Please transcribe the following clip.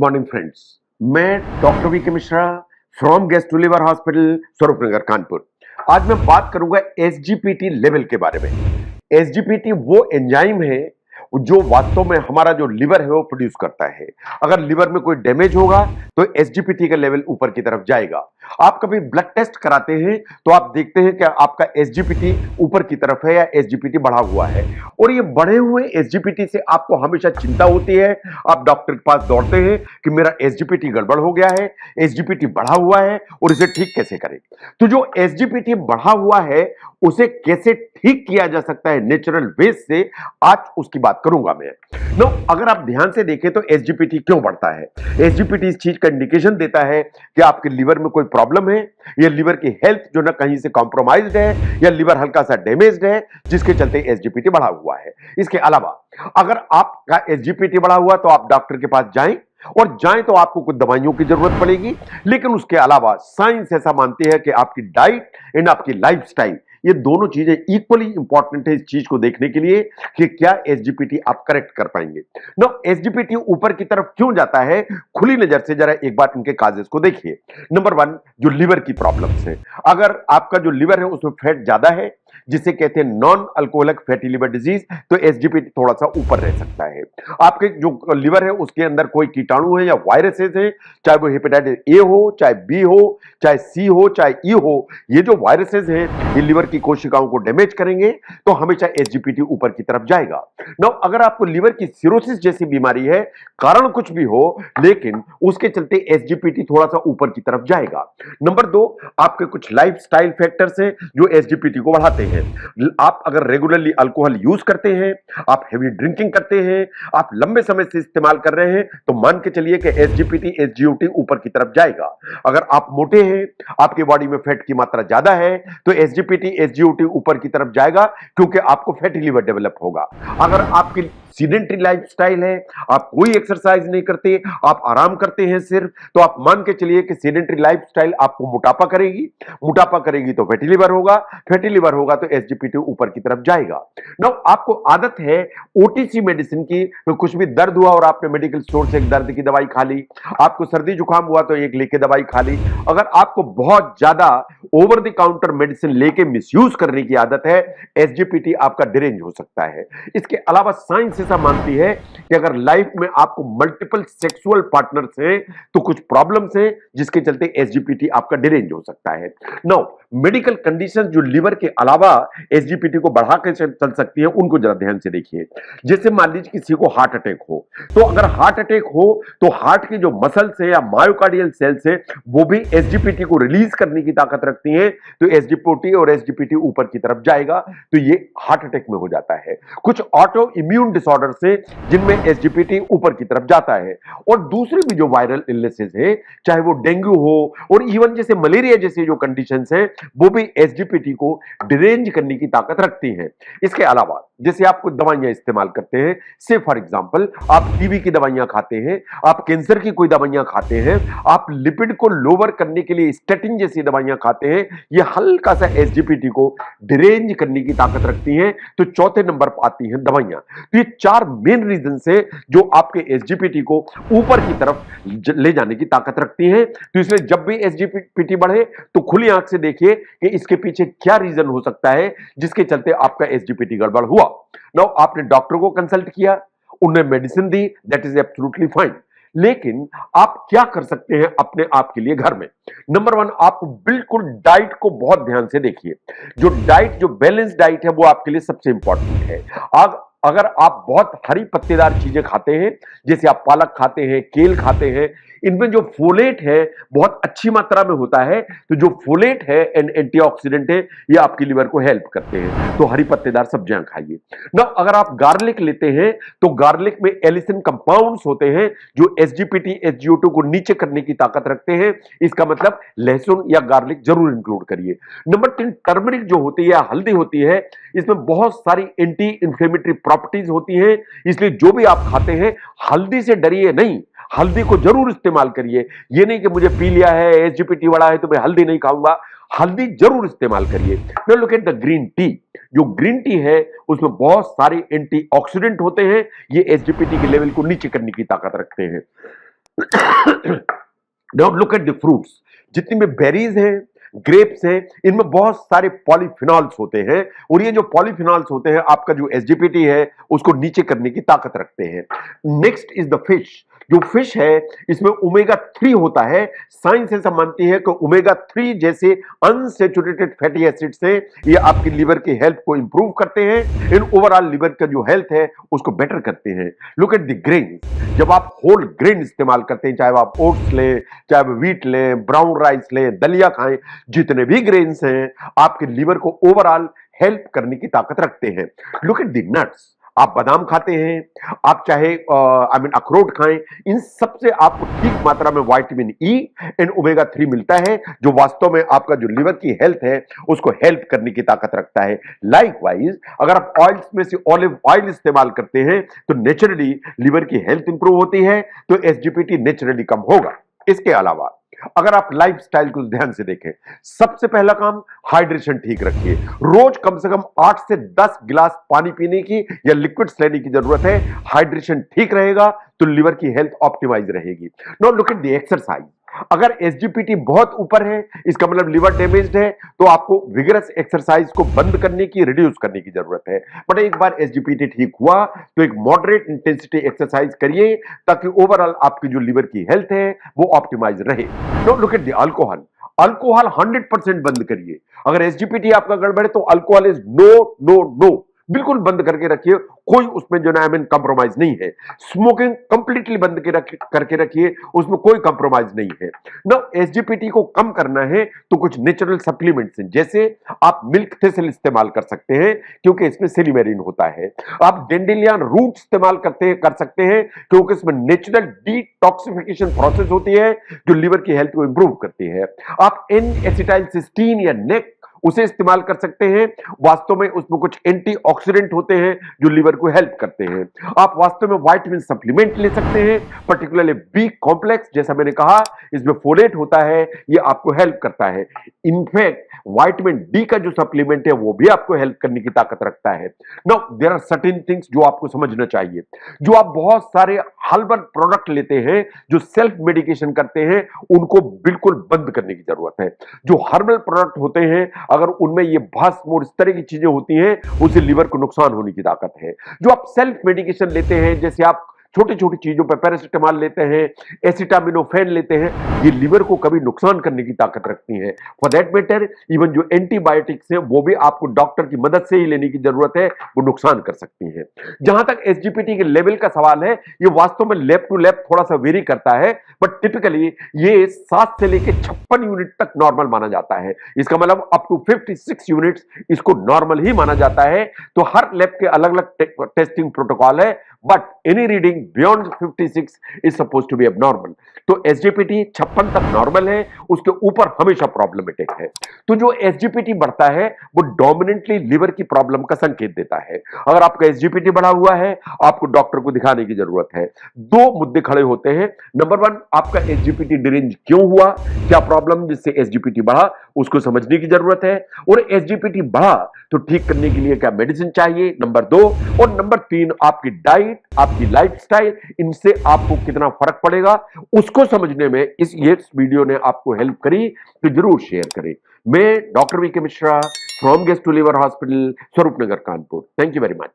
Morning friends, मैं doctor V K Mishra from gastro liver hospital Swaroopnagar Kanpur. आज मैं बात करूंगा एसजीपीटी लेवल के बारे में। एसजीपीटी वो एंजाइम है जो वास्तव में हमारा जो लिवर है वो प्रोड्यूस करता है। अगर लिवर में कोई डैमेज होगा तो एसजीपीटी का लेवल ऊपर की तरफ जाएगा। आप कभी ब्लड टेस्ट कराते हैं तो आप देखते हैं कि आपका एसजीपीटी ऊपर की तरफ है या एसजीपीटी बढ़ा हुआ है, और ये बढ़े हुए एसजीपीटी से आपको हमेशा चिंता होती है। आप डॉक्टर के पास दौड़ते हैं कि मेरा एसजीपीटी गड़बड़ हो गया है, एसजीपीटी बढ़ा हुआ है और इसे ठीक कैसे करें। तो जो एसजीपीटी बढ़ा हुआ है उसे कैसे ठीक किया जा सकता है नेचुरल वे से, आज उसकी बात करूंगा मैं। नो, अगर आप ध्यान से देखें तो एसजीपीटी क्यों बढ़ता है। एसजीपीटी इस चीज का इंडिकेशन देता है कि आपके लिवर में कोई प्रॉब्लम है, या लिवर की हेल्थ जो ना कहीं से कॉम्प्रोमाइज्ड है, या लिवर हल्का सा डैमेज्ड है जिसके चलते एसजीपीटी बढ़ा हुआ है। इसके अलावा अगर आपका एसजीपीटी बढ़ा हुआ तो आप डॉक्टर के पास जाएं, और जाएं तो आपको कुछ दवाइयों की जरूरत पड़ेगी, लेकिन उसके अलावा साइंस ऐसा मानती है कि आपकी डाइट एंड आपकी लाइफस्टाइल, ये दोनों चीजें इक्वली इंपॉर्टेंट है इस चीज को देखने के लिए कि क्या एसजीपीटी आप करेक्ट कर पाएंगे। नो, एसजीपीटी ऊपर की तरफ क्यों जाता है, खुली नजर से जरा एक बार इनके काजेस को देखिए। नंबर 1, जो लिवर की प्रॉब्लम्स है। अगर आपका जो लिवर है उसमें फैट ज्यादा है, जिसे कहते हैं non alcoholic fatty liver disease, तो एसजीपीटी थोड़ा सा ऊपर रह सकता है। आपके जो लिवर है उसके अंदर कोई कीटाणु है या वायरसेस है, चाहे वो हेपेटाइटिस ए हो, चाहे बी हो, चाहे सी हो, चाहे ई हो, ये जो वायरसेस हैं ये लिवर की कोशिकाओं को डैमेज करेंगे तो हमेशा एसजीपीटी ऊपर की तरफ जाएगा। नाउ, अगर आपको लिवर की सिरोसिस जैसी बीमारी है, कारण कुछ भी हो, लेकिन उसके चलते एसजीपीटी थोड़ा सा ऊपर की तरफ जाएगा। नंबर 2, आपके कुछ लाइफस्टाइल फैक्टर्स हैं जो एसजीपीटी को बढ़ाते हैं। आप अगर रेगुलरली अल्कोहल यूज करते हैं, आप हेवी ड्रिंकिंग करते हैं, आप लंबे समय से इस्तेमाल कर रहे हैं, तो मान के चलिए कि एसजीपीटी एसजीओटी ऊपर की तरफ जाएगा। अगर आप मोटे हैं, आपके बॉडी में फैट की मात्रा ज्यादा है, तो एसजीपीटी एसजीओटी ऊपर की तरफ जाएगा क्योंकि आपको फैटी लिवर डेवलप होगा। अगर आपकी सीडेंटरी लाइफस्टाइल है, आप कोई एक्सरसाइज नहीं करते, आप आराम करते हैं सिर्फ, तो आप मान के चलिए कि सीडेंटरी लाइफस्टाइल आपको मोटापा करेगी, मोटापा करेगी तो फैटी लिवर होगा, फैटी लिवर होगा तो एसजीपीटी ऊपर की तरफ जाएगा। नाउ, आपको आदत है ओटीसी मेडिसिन की, तो कुछ भी दर्द हुआ और आपने मेडिकल स्टोर से एक दर्द की दवाई खा ली, आपको सर्दी जुकाम हुआ तो एक लेके दवाई खा ली। अगर आपको बहुत ज्यादा ओवर द काउंटर मेडिसिन लेके मिसयूज करने की आदत है, एसजीपीटी आपका डिरेंज हो सकता है। इसके अलावा साइंस ऐसा मानती है कि अगर लाइफ में आपको मल्टीपल सेक्सुअल पार्टनर्स हैं तो कुछ प्रॉब्लम्स हैं जिसके चलते एसजीपीटी आपका डिरेंज हो सकता है। नाउ, मेडिकल कंडीशंस जो लिवर के अलावा एसजीपीटी को बढ़ा के चल सकती है, उनको जरा ध्यान से देखिए। जैसे मान लीजिए किसी को हार्ट अटैक हो, तो अगर हार्ट अटैक हो तो हार्ट की जो मसल्स है या मायोकार्डियल सेल्स है वो भी एसजीपीटी को रिलीज करने की ताकत रखती है, तो एसजीओटी और एसजीपीटी ऊपर की तरफ जाएगा, तो ये हार्ट अटैक में हो जाता है। कुछ ऑटो इम्यून डिसऑर्डर से जिनमें एसजीपीटी ऊपर की तरफ जाता है, और दूसरे भी जो वायरल इलनेसेस है, चाहे वो डेंगू हो और इवन जैसे मलेरिया जैसे जो कंडीशंस है, वो भी एसजीपीटी को डिरेंज करने की ताकत रखती हैं। इसके अलावा जैसे आप कुछ दवाइयां इस्तेमाल करते हैं, से फॉर एग्जांपल आप टीबी की दवाइयां खाते हैं, आप कैंसर की कोई दवाइयां खाते हैं, आप लिपिड को लोअर करने के लिए स्टेटिन जैसी दवाइयां खाते हैं, ये हल्का सा एसजीपीटी को डिरेंज करने की ताकत रखती हैं। तो चौथे नंबर पर आती हैं दवाइयां। तो ये 4 मेन रीजन है जो आपके एसजीपीटी को ऊपर की तरफ ले जाने की ताकत रखती हैं। तो इसलिए जब भी एसजीपीटी बढ़े तो खुली आंख से देखिए कि इसके पीछे क्या रीजन हो सकता है जिसके चलते आपका एसजीपीटी गड़बड़ हुआ। नाउ, आपने डॉक्टर को कंसल्ट किया, उन्होंने medicine the, that is absolutely fine, लेकिन आप क्या कर सकते हैं अपने आप के लिए घर में। नंबर 1, आप बिल्कुल डाइट को बहुत ध्यान से देखिए। जो डाइट, जो बैलेंस डाइट है, वो आपके लिए सबसे इंपॉर्टेंट है। अगर आप बहुत हरी पत्तेदार चीजें खाते हैं, जैसे आप पालक खाते हैं, केल खाते हैं, इनमें जो फोलेट है बहुत अच्छी मात्रा में होता है, तो जो फोलेट है एंड एंटीऑक्सीडेंट है, ये आपके लिवर को हेल्प करते हैं, तो हरी पत्तेदार सब्जियां खाइए ना। अगर आप गार्लिक लेते हैं तो गार्लिक में एलिसिन कंपाउंड्स होते हैं जो एसजीपीटी एसजीओटी को नीचे करने की ताकत रखते हैं। इसका मतलब लहसुन या गार्लिक जरूर इंक्लूड करिए। नंबर 3, टर्मरिक जो होती है, हल्दी होती है, इसमें बहुत सारी एंटी इंफ्लेमेटरी प्रॉपर्टीज होती हैं, इसलिए जो भी आप खाते हैं हल्दी से डरिए नहीं, हल्दी को जरूर इस्तेमाल करिए। ये नहीं कि मुझे पी लिया है, एसजीपीटी बढ़ा है तो मैं हल्दी नहीं खाऊंगा, हल्दी जरूर इस्तेमाल करिए। Now look at the green tea. जो ग्रीन टी है उसमें बहुत सारे एंटीऑक्सीडेंट होते हैं, ये एसजीपीटी के लेवल को नीचे करने की ताकत रखते हैं। Now look at the fruits, जितनी भी बेरीज हैं, ग्रेप्स हैं, इनमें बहुत सारे पॉलीफिनॉल्स होते हैं और ये जो पॉलीफिनॉल्स होते हैं आपका जो एसजीपीटी है उसको नीचे करने की ताकत रखते हैं। Next is the fish. जो फिश है इसमें ओमेगा 3 होता है। साइंस ऐसा मानती है कि ओमेगा 3 जैसे अनसैचुरेटेड फैटी एसिड्स हैं, ये आपकी लिवर की हेल्थ को इंप्रूव करते हैं, इन ओवरऑल लिवर का जो हेल्थ है उसको बेटर करते हैं। लुक एट द ग्रेन, जब आप होल ग्रेन इस्तेमाल करते हैं, चाहे आप ओट्स लें, चाहे आप व्हीट लें, ब्राउन राइस लें, दलिया खाएं, जितने भी ग्रेन्स हैं आपके लिवर को ओवरऑल हेल्प करने की ताकत रखते हैं। लुक एट द नट्स, आप बादाम खाते हैं, आप चाहे अखरोट खाएं, इन सबसे आपको ठीक मात्रा में विटामिन ई एंड ओमेगा 3 मिलता है, जो वास्तव में आपका जो लिवर की हेल्थ है उसको हेल्प करने की ताकत रखता है। लाइकवाइज अगर आप ऑयल्स में से ऑलिव ऑयल इस्तेमाल करते हैं तो नेचुरली लिवर की हेल्थ इंप्रूव होती है, तो एसजीपीटी नेचुरली कम होगा। इसके अलावा अगर आप लाइफस्टाइल को ध्यान से देखें, सबसे पहला काम हाइड्रेशन ठीक रखिए। रोज कम से कम 8 से 10 गिलास पानी पीने की या लिक्विड्स लेने की जरूरत है। हाइड्रेशन ठीक रहेगा तो लिवर की हेल्थ ऑप्टिमाइज रहेगी। Now look at the exercise. अगर एसजीपीटी बहुत ऊपर है, इसका मतलब लिवर डैमेज्ड है, तो आपको विगरस एक्सरसाइज को बंद करने की, रिड्यूस करने की जरूरत है। बट एक बार एसजीपीटी ठीक हुआ तो एक मॉडरेट इंटेंसिटी एक्सरसाइज करिए ताकि ओवरऑल आपकी जो लिवर की हेल्थ है वो ऑप्टिमाइज रहे। Now look at the alcohol. Alcohol 100% बंद करिए। अगर एसजीपीटी आपका गड़बड़ है तो alcohol is no no no, बिल्कुल बंद करके रखिए। कोई उसमें जो ना कंप्रोमाइज नहीं है। स्मोकिंग कंप्लीटली बंद करके रखिए, उसमें कोई कंप्रोमाइज नहीं है ना। एसजीपीटी को कम करना है तो कुछ नेचुरल सप्लीमेंट्स हैं, जैसे आप मिल्क थेसल इस्तेमाल कर सकते हैं क्योंकि इसमें सिलिमेरिन होता है। आप डेंडेलियन रूट इस्तेमाल कर सकते हैं क्योंकि इसमें नेचुरल डिटॉक्सिफिकेशन प्रोसेस होती है जो लिवर की हेल्थ को इंप्रूव करती है। आप एन एसिटाइलसिस्टीन या नेक उसे इस्तेमाल कर सकते हैं, वास्तव में उसमें कुछ एंटीऑक्सीडेंट होते हैं जो लिवर को हेल्प करते हैं। आप वास्तव में विटामिन सप्लीमेंट ले सकते हैं, पर्टिकुलरली बी कॉम्प्लेक्स, जैसा मैंने कहा इसमें फोलेट होता है, ये आपको हेल्प करता है। इनफैक्ट विटामिन डी का जो सप्लीमेंट है वो भी आपको हेल्प करने की ताकत रखता है। Now there are certain things जो आपको समझना चाहिए। जो आप बहुत सारे हर्बल प्रोडक्ट लेते हैं, जो सेल्फ मेडिकेशन करते हैं, उनको बिल्कुल बंद करने की जरूरत है। जो हर्बल प्रोडक्ट होते हैं अगर उनमें ये भस्म और इस तरह की चीजें होती हैं, उससे लिवर को नुकसान होने की ताकत है। जो आप सेल्फ मेडिकेशन लेते हैं, जैसे आप छोटी छोटी चीजों पर पैरासिटामोल लेते हैं, एसिटामिनोफेन लेते हैं, ये लिवर को कभी नुकसान करने की ताकत रखती हैं। फॉर दैट मैटर इवन जो एंटीबायोटिक्स हैं वो भी आपको डॉक्टर की मदद से ही लेने की जरूरत है, वो नुकसान कर सकती हैं। जहां तक एसजीपीटी के लेवल का सवाल है, ये वास्तव में लैब टू लैब थोड़ा सा वेरी करता है, बट टिपिकली ये 7 से लेकर 56 यूनिट तक नॉर्मल माना जाता है। इसका मतलब अप टू 56 यूनिट्स इसको नॉर्मल ही माना जाता है। तो हर लैब के अलग अलग टेस्टिंग प्रोटोकॉल है, but any reading beyond 56 is suppose to be abnormal. तो एसजीपीटी 56 तक नॉर्मल है, उसके ऊपर हमेशा प्रॉब्लमेटिक है। तो जो एसजीपीटी बढ़ता है वो डोमिनेंटली लिवर की प्रॉब्लम का संकेत देता है। अगर आपका एसजीपीटी बढ़ा हुआ है, आपको डॉक्टर को दिखाने की जरूरत है। 2 मुद्दे खड़े होते हैं। नंबर 1, आपका एसजीपीटी डिरेंज क्यों हुआ, क्या प्रॉब्लम जिससे एसजीपीटी बढ़ा, उसको समझने की जरूरत है। और एसजीपीटी बढ़ा तो ठीक करने के लिए क्या मेडिसिन चाहिए, नंबर 2। और नंबर 3, आपकी डाइट, आपकी लाइफस्टाइल, इनसे आपको कितना फर्क पड़ेगा, उसको समझने में ये वीडियो ने आपको हेल्प करी तो जरूर शेयर करें। मैं doctor V K Mishra from gastro liver hospital, Swaroopnagar, Kanpur. Thank you very much.